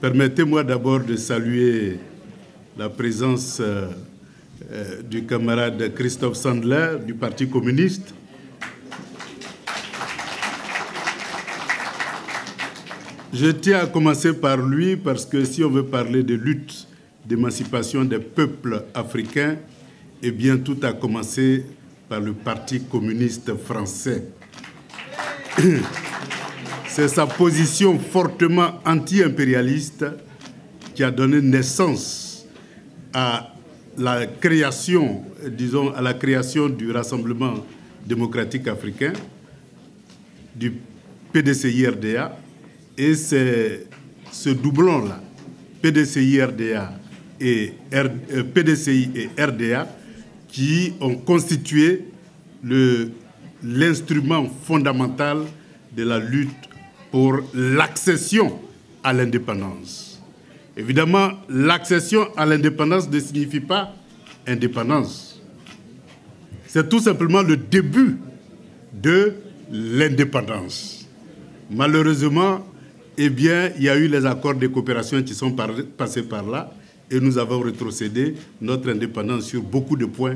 Permettez-moi d'abord de saluer la présence du camarade Christophe Sandler du Parti communiste. Je tiens à commencer par lui parce que si on veut parler de lutte d'émancipation des peuples africains, eh bien tout a commencé par le Parti communiste français. C'est sa position fortement anti-impérialiste qui a donné naissance à la création, disons, à la création du Rassemblement démocratique africain, du PDCI-RDA, et c'est ce doublon-là, PDCI-RDA et PDCI et RDA, qui ont constitué l'instrument fondamental de la lutte pour l'accession à l'indépendance. Évidemment, l'accession à l'indépendance ne signifie pas indépendance. C'est tout simplement le début de l'indépendance. Malheureusement, eh bien, il y a eu les accords de coopération qui sont passés par là et nous avons rétrocédé notre indépendance sur beaucoup de points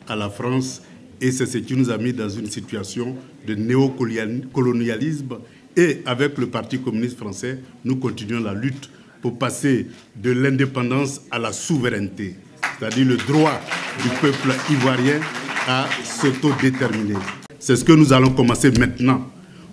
à la France et c'est ce qui nous a mis dans une situation de néocolonialisme et avec le Parti communiste français, nous continuons la lutte pour passer de l'indépendance à la souveraineté, c'est-à-dire le droit du peuple ivoirien à s'autodéterminer. C'est ce que nous allons commencer maintenant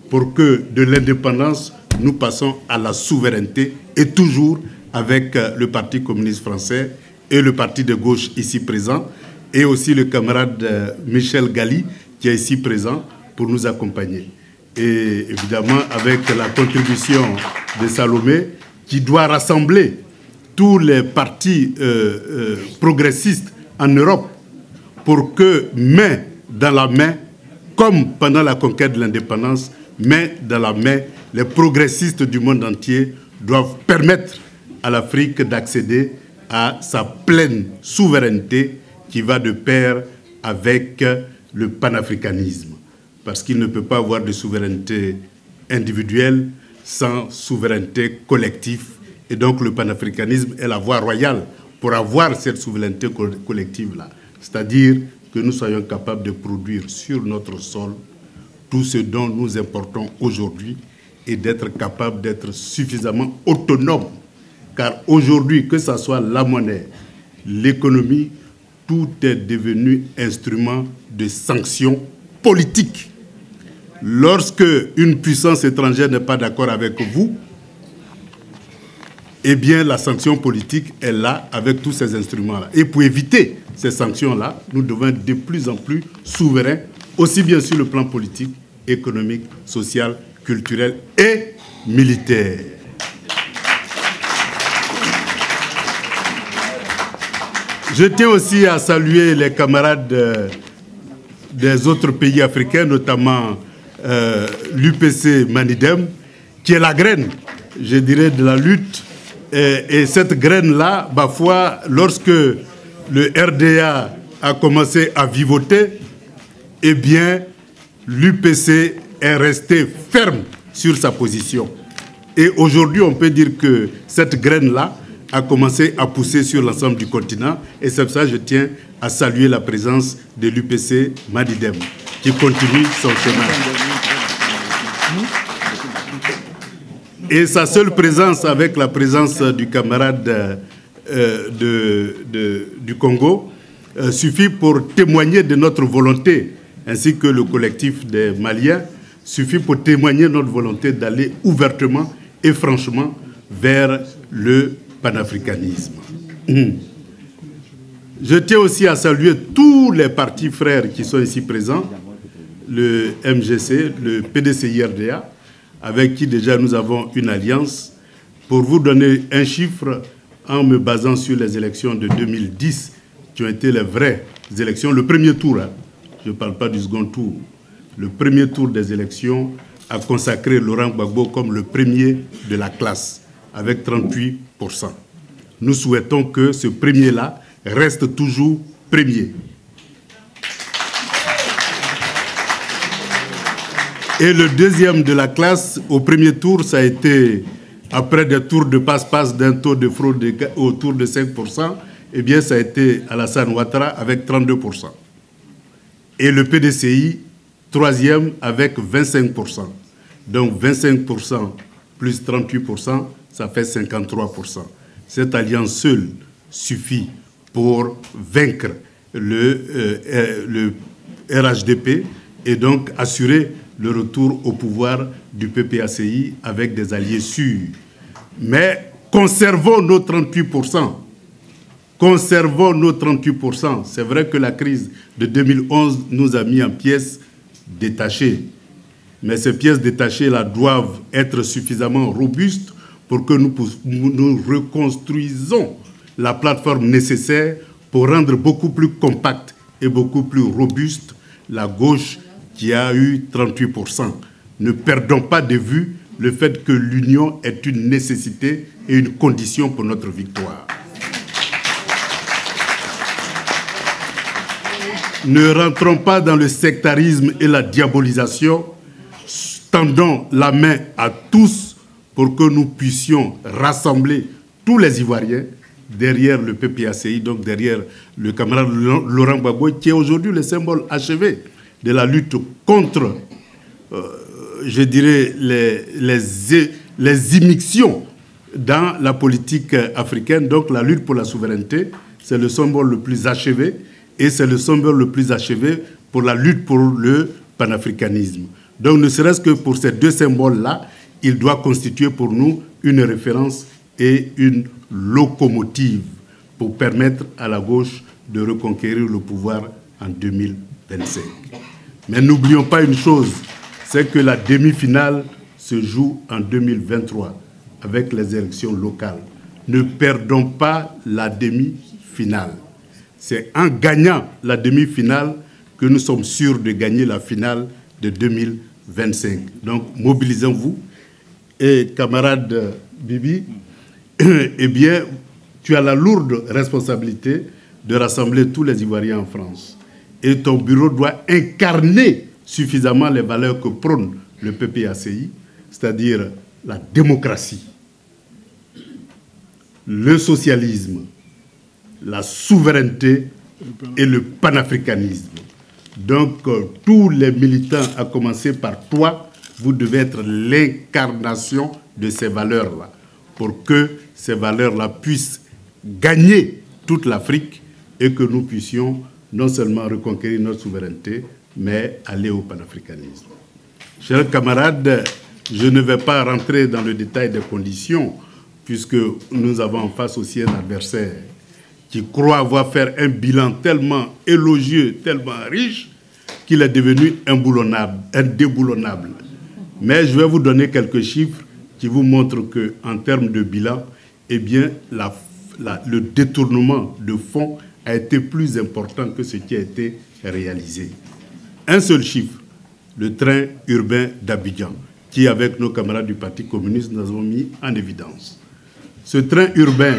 pour que de l'indépendance, nous passons à la souveraineté et toujours avec le Parti communiste français et le parti de gauche ici présent et aussi le camarade Michel Gali qui est ici présent pour nous accompagner. Et évidemment avec la contribution de Salomé qui doit rassembler tous les partis progressistes en Europe pour que main dans la main, comme pendant la conquête de l'indépendance, main dans la main, les progressistes du monde entier doivent permettre à l'Afrique d'accéder à sa pleine souveraineté qui va de pair avec le panafricanisme. Parce qu'il ne peut pas avoir de souveraineté individuelle sans souveraineté collective. Et donc le panafricanisme est la voie royale pour avoir cette souveraineté collective-là. C'est-à-dire que nous soyons capables de produire sur notre sol tout ce dont nous importons aujourd'hui et d'être capables d'être suffisamment autonomes. Car aujourd'hui, que ce soit la monnaie, l'économie, tout est devenu instrument de sanctions politiques. Lorsque une puissance étrangère n'est pas d'accord avec vous, eh bien la sanction politique est là avec tous ces instruments-là. Et pour éviter ces sanctions-là, nous devons être de plus en plus souverains, aussi bien sur le plan politique, économique, social, culturel et militaire. Je tiens aussi à saluer les camarades des autres pays africains, notamment l'UPC Manidem, qui est la graine, je dirais, de la lutte. Et cette graine-là, parfois, lorsque le RDA a commencé à vivoter, eh bien, l'UPC est resté ferme sur sa position. Et aujourd'hui, on peut dire que cette graine-là a commencé à pousser sur l'ensemble du continent. Et c'est pour ça que je tiens à saluer la présence de l'UPC Madidem, qui continue son chemin. Et sa seule présence avec la présence du camarade du Congo suffit pour témoigner de notre volonté, ainsi que le collectif des Maliens, suffit pour témoigner de notre volonté d'aller ouvertement et franchement vers le panafricanisme. Je tiens aussi à saluer tous les partis frères qui sont ici présents, le MGC, le PDCI-RDA, avec qui déjà nous avons une alliance. Pour vous donner un chiffre, en me basant sur les élections de 2010, qui ont été les vraies élections, le premier tour, hein, je ne parle pas du second tour, le premier tour des élections a consacré Laurent Gbagbo comme le premier de la classe, avec 38%. Nous souhaitons que ce premier-là reste toujours premier. Et le deuxième de la classe, au premier tour, ça a été après des tours de passe-passe d'un taux de fraude autour de 5%, eh bien, ça a été Alassane Ouattara avec 32%. Et le PDCI, troisième, avec 25%. Donc 25% plus 38%, ça fait 53%. Cette alliance seule suffit pour vaincre le RHDP et donc assurer le retour au pouvoir du PPACI avec des alliés sûrs. Mais conservons nos 38%. Conservons nos 38%. C'est vrai que la crise de 2011 nous a mis en pièces détachées. Mais ces pièces détachées-là doivent être suffisamment robustes pour que nous reconstruisons la plateforme nécessaire pour rendre beaucoup plus compacte et beaucoup plus robuste la gauche qui a eu 38%. Ne perdons pas de vue le fait que l'union est une nécessité et une condition pour notre victoire. Ne rentrons pas dans le sectarisme et la diabolisation. Tendons la main à tous pour que nous puissions rassembler tous les Ivoiriens derrière le PPACI, donc derrière le camarade Laurent Gbagbo, qui est aujourd'hui le symbole achevé de la lutte contre, je dirais, les immixtions dans la politique africaine. Donc la lutte pour la souveraineté, c'est le symbole le plus achevé, et c'est le symbole le plus achevé pour la lutte pour le panafricanisme. Donc ne serait-ce que pour ces deux symboles-là, il doit constituer pour nous une référence et une locomotive pour permettre à la gauche de reconquérir le pouvoir en 2025. Mais n'oublions pas une chose, c'est que la demi-finale se joue en 2023 avec les élections locales. Ne perdons pas la demi-finale. C'est en gagnant la demi-finale que nous sommes sûrs de gagner la finale de 2025. Donc, mobilisons-vous. Et camarade Bibi, eh bien, tu as la lourde responsabilité de rassembler tous les Ivoiriens en France. Et ton bureau doit incarner suffisamment les valeurs que prône le PPACI, c'est-à-dire la démocratie, le socialisme, la souveraineté et le panafricanisme. Donc, tous les militants, à commencer par toi, vous devez être l'incarnation de ces valeurs-là, pour que ces valeurs-là puissent gagner toute l'Afrique et que nous puissions non seulement reconquérir notre souveraineté, mais aller au panafricanisme. Chers camarades, je ne vais pas rentrer dans le détail des conditions, puisque nous avons en face aussi un adversaire qui croit avoir fait un bilan tellement élogieux, tellement riche, qu'il est devenu indéboulonnable. Mais je vais vous donner quelques chiffres qui vous montrent qu'en termes de bilan, eh bien, le détournement de fonds a été plus important que ce qui a été réalisé. Un seul chiffre, le train urbain d'Abidjan, qui, avec nos camarades du Parti communiste, nous avons mis en évidence. Ce train urbain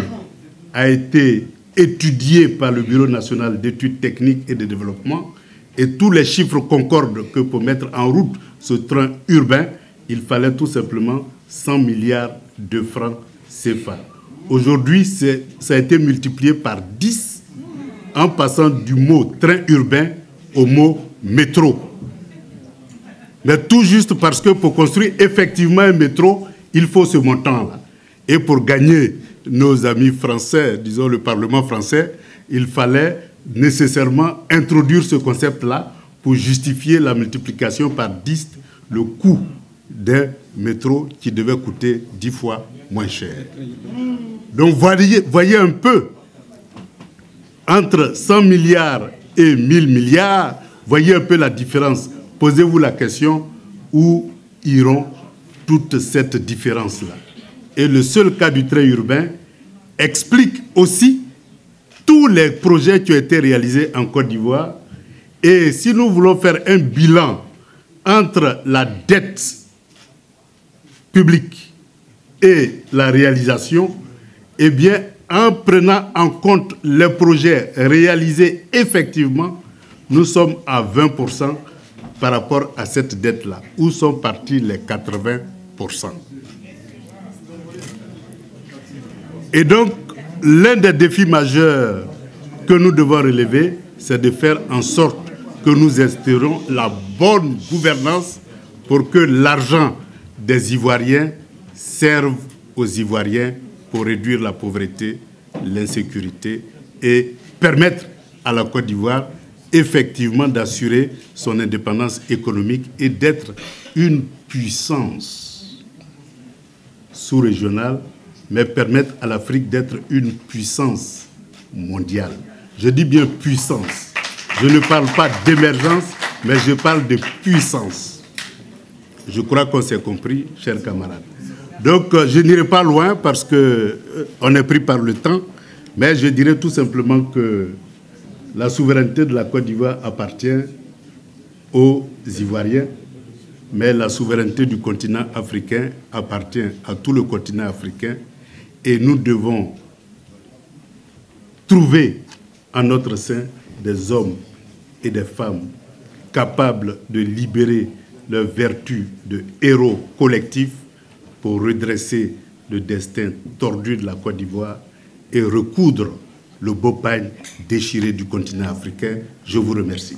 a été étudié par le Bureau national d'études techniques et de développement, et tous les chiffres concordent que pour mettre en route ce train urbain, il fallait tout simplement 100 milliards de francs CFA. Aujourd'hui, ça a été multiplié par 10 en passant du mot train urbain au mot métro. Mais tout juste parce que pour construire effectivement un métro, il faut ce montant-là. Et pour gagner nos amis français, disons le Parlement français, il fallait nécessairement introduire ce concept-là pour justifier la multiplication par 10 le coût d'un métro qui devait coûter 10 fois moins cher. Donc voyez un peu, entre 100 milliards et 1000 milliards, voyez un peu la différence. Posez-vous la question, où iront toute cette différence-là? Et le seul cas du train urbain explique aussi tous les projets qui ont été réalisés en Côte d'Ivoire. Et si nous voulons faire un bilan entre la dette publique et la réalisation, eh bien, en prenant en compte les projets réalisés effectivement, nous sommes à 20% par rapport à cette dette-là. Où sont partis les 80%? Et donc, l'un des défis majeurs que nous devons relever, c'est de faire en sorte que nous instaurons la bonne gouvernance pour que l'argent des Ivoiriens serve aux Ivoiriens pour réduire la pauvreté, l'insécurité et permettre à la Côte d'Ivoire effectivement d'assurer son indépendance économique et d'être une puissance sous-régionale, mais permettre à l'Afrique d'être une puissance mondiale. Je dis bien puissance. Je ne parle pas d'émergence, mais je parle de puissance. Je crois qu'on s'est compris, chers camarades. Donc, je n'irai pas loin parce qu'on est pris par le temps, mais je dirais tout simplement que la souveraineté de la Côte d'Ivoire appartient aux Ivoiriens, mais la souveraineté du continent africain appartient à tout le continent africain et nous devons trouver en notre sein des hommes et des femmes capables de libérer leur vertu de héros collectifs pour redresser le destin tordu de la Côte d'Ivoire et recoudre le beau pagne déchiré du continent africain. Je vous remercie.